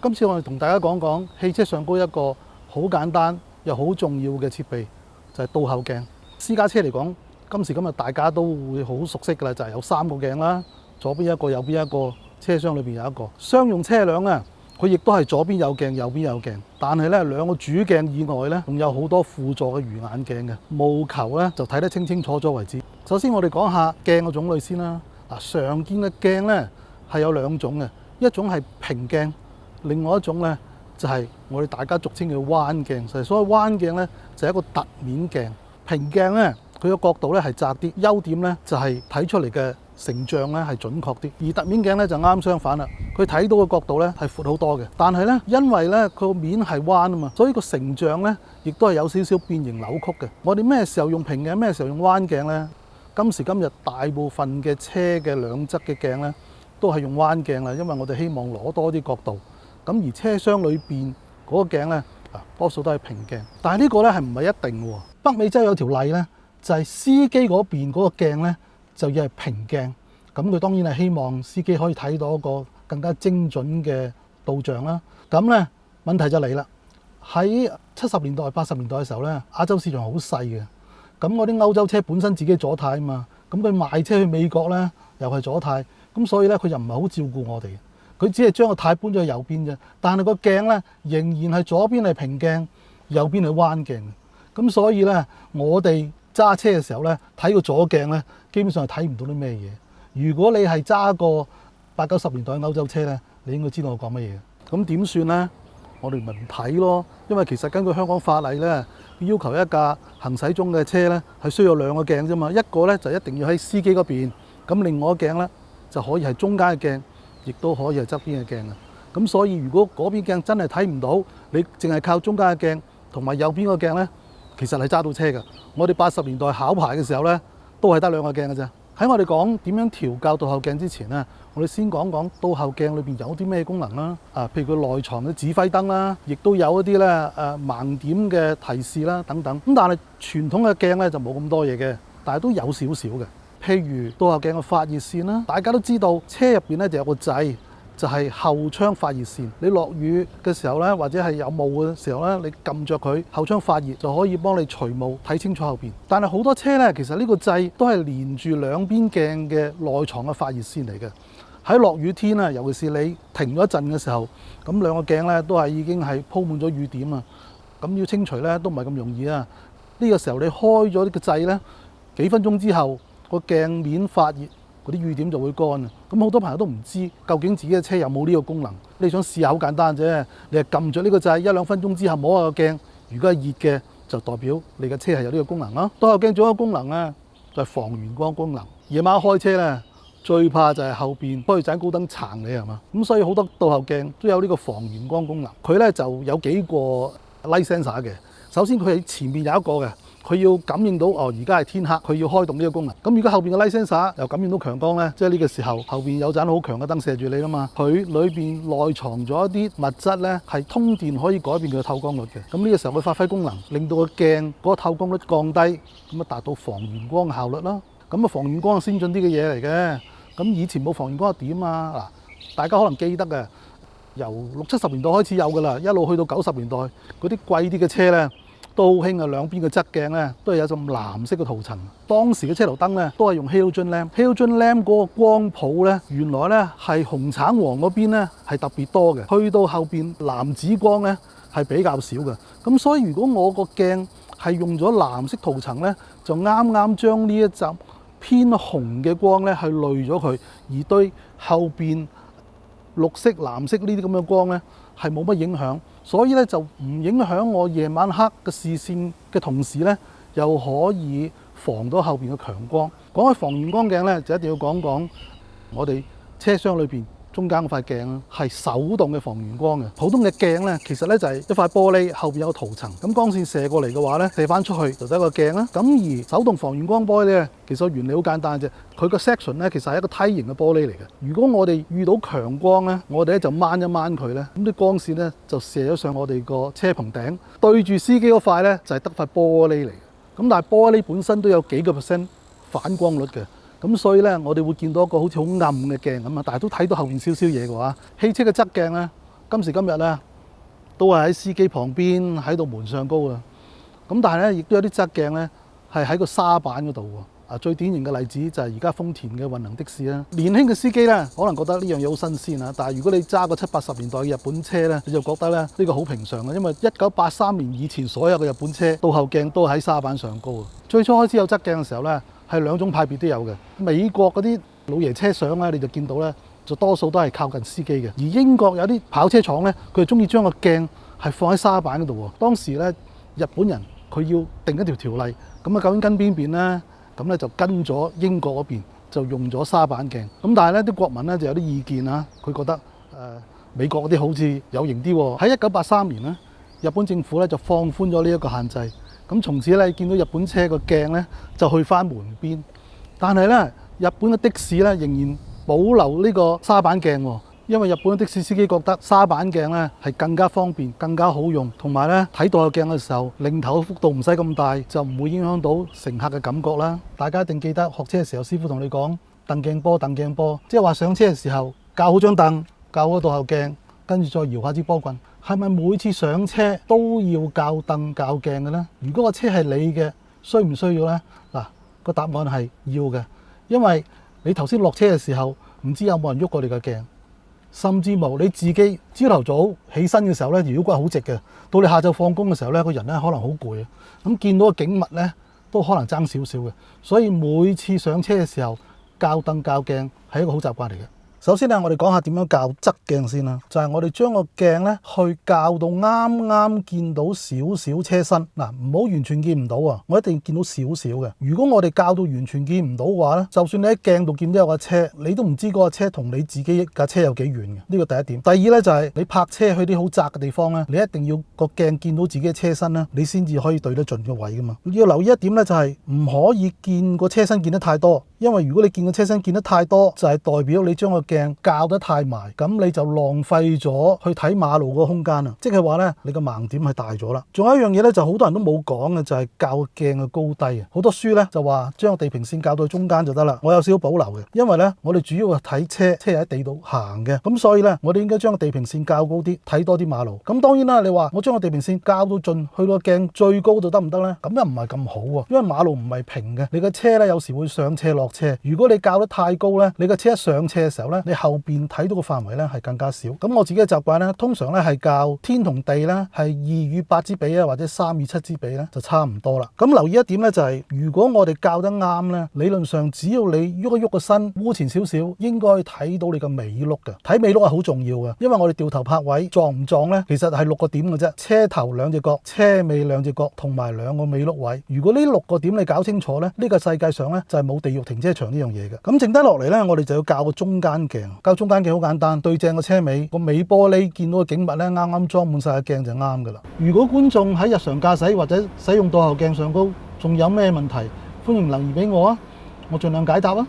今次我哋同大家講講汽車上高一個好簡單又好重要嘅設備，就係倒後鏡。私家車嚟講，今時今日大家都會好熟悉㗎啦，就係有3個鏡啦，左邊一個，右邊一個，車廂裏邊有一個。商用車輛咧，佢亦都係左邊有鏡，右邊有鏡，但係咧2個主鏡以外咧，仲有好多輔助嘅魚眼鏡嘅，務求咧就睇得清清楚楚為止。首先我哋講下鏡嘅種類先啦。常見嘅鏡咧係有2種嘅，一種係平鏡，另外一種咧就係我哋大家俗稱嘅彎鏡。所謂彎鏡咧就係一個凸面鏡。平鏡咧佢個角度咧係窄啲，優點咧就係睇出嚟嘅成像咧係準確啲。而凸面鏡咧就啱相反啦，佢睇到嘅角度咧係闊好多嘅，但係咧因為咧佢個面係彎啊嘛，所以個成像咧亦都係有少少變形扭曲嘅。我哋咩時候用平鏡，咩時候用彎鏡咧？今時今日大部分嘅車嘅兩側嘅鏡咧都係用彎鏡啦，因為我哋希望攞多啲角度。咁而車廂裏邊嗰個鏡咧多數都係平鏡，但係呢個咧係唔係一定嘅喎。北美洲有條例咧，就係司機嗰邊嗰個鏡咧就要係平鏡，咁佢當然係希望司機可以睇到一個更加精準嘅導像啦。咁咧問題就嚟啦，喺70年代、80年代嘅時候咧，亞洲市場好細嘅。咁嗰啲歐洲車本身自己左軚啊嘛，咁佢賣車去美國咧又係左軚，咁所以咧佢又唔係好照顧我哋，佢只係將個軚搬咗去右邊啫。但係個鏡咧仍然係左邊係平鏡，右邊係彎鏡。咁所以咧我哋揸車嘅時候咧睇個左鏡咧，基本上係睇唔到啲咩嘢。如果你係揸過80、90年代嘅歐洲車咧，你應該知道我講乜嘢。咁點算咧？我哋咪唔睇咯，因為其實根據香港法例咧，要求一架行駛中嘅車咧係需要2個鏡啫嘛，一個咧就一定要喺司機嗰邊，咁另外一個鏡咧就可以係中間嘅鏡，亦都可以係側邊嘅鏡啊。咁所以如果嗰邊鏡真係睇唔到，你淨係靠中間嘅鏡同埋右邊個鏡咧，其實係揸到車㗎。我哋80年代考牌嘅時候咧，都係得2個鏡嘅啫。喺我哋講點樣調校倒後鏡之前咧，我哋先講講倒後鏡裏邊有啲咩功能啦。譬如佢內藏嘅指揮燈啦，亦都有一啲咧盲點嘅提示啦等等。咁但係傳統嘅鏡咧就冇咁多嘢嘅，但係都有少少嘅。譬如倒後鏡嘅發熱線啦，大家都知道車入邊咧就有個掣，就係後窗發熱線。你落雨嘅時候咧，或者係有霧嘅時候咧，你撳着佢後窗發熱就可以幫你除霧睇清楚後邊。但係好多車咧，其實呢個掣都係連住兩邊鏡嘅內藏嘅發熱線嚟嘅。喺落雨天啊，尤其是你停咗一陣嘅時候，咁2個鏡咧都係已經係鋪滿咗雨點啊。咁要清除咧都唔係咁容易啊。呢個時候你開咗呢個掣咧，幾分鐘之後個鏡面發熱，嗰啲雨點就會乾啊！咁好多朋友都唔知究竟自己嘅車有冇呢個功能。你想試下好簡單啫，你係撳着呢個掣1-2分鐘之後摸下個鏡，如果係熱嘅，就代表你嘅車係有呢個功能咯。倒後鏡仲有一個功能咧，就係防眩光功能。夜晚開車咧，最怕就係後邊開盞高燈撐你係嘛？咁所以好多倒後鏡都有呢個防眩光功能。佢咧就有幾個 light sensor 嘅。首先佢喺前面有一個嘅。佢要感應到而家係天黑，佢要開動呢個功能。咁如果後邊嘅 light sensor 又感應到強光咧，即係呢個時候後邊有盞好強嘅燈射住你啦嘛。佢裏邊內藏咗一啲物質咧，係通電可以改變佢嘅透光率嘅。咁呢個時候佢發揮功能，令到個鏡嗰個透光率降低，咁啊達到防眩光嘅效率啦。咁啊防眩光係先進啲嘅嘢嚟嘅。咁以前冇防眩光係點啊？嗱，大家可能記得嘅，由60、70年代開始有㗎啦，一路去到90年代嗰啲貴啲嘅車咧。都好興啊！兩邊嘅側鏡咧都係有種藍色嘅塗層。當時嘅車頭燈咧都係用 halogen lamp。halogen lamp 嗰個光譜咧，原來咧係紅橙黃嗰邊咧係特別多嘅，去到後邊藍紫光咧係比較少嘅。咁所以如果我個鏡係用咗藍色塗層咧，就啱啱將呢一陣偏紅嘅光咧去濾咗佢，而對後邊綠色、藍色呢啲咁嘅光咧係冇乜影響。所以咧就唔影響我夜晚黑嘅視線嘅同時咧，又可以防到後邊嘅強光。講起防眩光鏡咧，就一定要講講我哋車廂裏邊中間嗰塊鏡啦，係手動嘅防眩光嘅。普通嘅鏡咧，其實咧就係一塊玻璃後邊有個塗層，咁光線射過嚟嘅話咧，射翻出去就得一個鏡啦。咁而手動防眩光玻璃咧，其實原理好簡單啫。佢個 section 咧其實係一個梯形嘅玻璃嚟嘅。如果我哋遇到強光咧，我哋咧就掹一掹佢咧，咁啲光線咧就射咗上我哋個車棚頂，對住司機嗰塊咧就係得塊玻璃嚟嘅。咁但係玻璃本身都有幾個%反光率嘅。咁所以咧，我哋會見到一個好似好暗嘅鏡咁啊，但係都睇到後面少少嘢嘅話，汽車嘅側鏡咧，今時今日咧都係喺司機旁邊喺度門上高啊。咁但係咧亦都有啲側鏡咧係喺個沙板嗰度喎。最典型嘅例子就係而家豐田嘅混能的士啦。年輕嘅司機咧，可能覺得呢樣嘢好新鮮啊，但係如果你揸個70、80年代嘅日本車咧，你就覺得咧呢個好平常嘅，因為1983年以前所有嘅日本車倒後鏡都喺沙板上高啊。最初開始有側鏡嘅時候咧，係兩種派別都有嘅。美國嗰啲老爺車相咧，你就見到咧，就多數都係靠近司機嘅。而英國有啲跑車廠咧，佢哋中意將個鏡係放喺沙板嗰度喎。當時咧，日本人佢要定一條條例，咁究竟跟邊邊咧？咁咧就跟咗英國嗰邊，就用咗沙板鏡。咁但係咧啲國民咧就有啲意見啊，佢覺得美國嗰啲好似有型啲喎。喺1983年咧，日本政府咧就放寬咗呢一個限制。咁從此咧見到日本車個鏡咧就去返門邊，但係咧日本嘅的士咧仍然保留呢個沙板鏡喎。因為日本的士司機覺得沙板鏡咧係更加方便、更加好用，同埋咧睇倒後鏡嘅時候，擰頭嘅幅度唔使咁大，就唔會影響到乘客嘅感覺啦。大家一定記得學車嘅時候，師傅同你講蹬鏡波、蹬鏡波，即係話上車嘅時候校好張凳、校好倒後鏡，跟住再搖下支波棍。係咪每次上車都要校凳、校鏡嘅呢？如果個車係你嘅，需唔需要呢？嗱，個答案係要嘅，因為你頭先落車嘅時候唔知有冇人喐過你嘅鏡。甚至無你自己朝頭早起身嘅時候咧，如果骨好直嘅，到你下晝放工嘅時候咧，個人咧可能好攰啊。咁見到個景物咧，都可能爭少少嘅。所以每次上車嘅時候，校凳校鏡係一個好習慣嚟嘅。首先咧，我哋講下點樣校側鏡先啦。就係我哋將個鏡咧去校到啱啱見到少少車身，嗱，唔好完全見唔到啊！我一定見到少少嘅。如果我哋校到完全見唔到嘅話咧，就算你喺鏡度見到有架車，你都唔知嗰架車同你自己架車有幾遠嘅。呢個第一點。第二咧就係你泊車去啲好窄嘅地方咧，你一定要個鏡見到自己嘅車身咧，你先至可以對得盡個位噶嘛。要留意一點咧，就係唔可以見個車身見得太多，因為如果你見個車身見得太多，就係代表你將個鏡校得太埋，咁你就浪費咗去睇馬路個空間啊！即係話咧，你個盲點係大咗啦。仲有一樣嘢咧，就好多人都冇講嘅，就係校鏡嘅高低啊！好多書咧就話將個地平線校到中間就得啦。我有少少保留嘅，因為咧我哋主要係睇車喺地度行嘅，咁所以咧我哋應該將個地平線校高啲，睇多啲馬路。咁當然啦，你話我將個地平線校到盡，去到鏡最高度得唔得咧？咁又唔係咁好喎，因為馬路唔係平嘅，你個車咧有時會上斜落斜。如果你校得太高咧，你個車一上斜嘅時候咧，你後邊睇到個範圍咧係更加少。咁我自己嘅習慣咧，通常咧係校天同地咧係2:8之比啊，或者3:7之比咧就差唔多啦。咁留意一點咧就係，如果我哋校得啱咧，理論上只要你喐一喐個身，烏前少少，應該睇到你個尾轆嘅。睇尾轆係好重要嘅，因為我哋掉頭泊位撞唔撞咧，其實係6個點嘅啫。車頭2隻角、車尾2隻角同埋2個尾轆位。如果呢6個點你搞清楚咧，呢個世界上咧就係冇地獄停車場呢樣嘢嘅。咁剩低落嚟咧，我哋就要校個中間鏡。校中間鏡好簡單，對正個車尾，個尾玻璃見到個景物咧，啱啱裝滿晒個鏡就啱噶啦。如果觀眾喺日常駕駛或者使用倒後鏡上高，仲有咩問題，歡迎留言俾我啊，我盡量解答啊。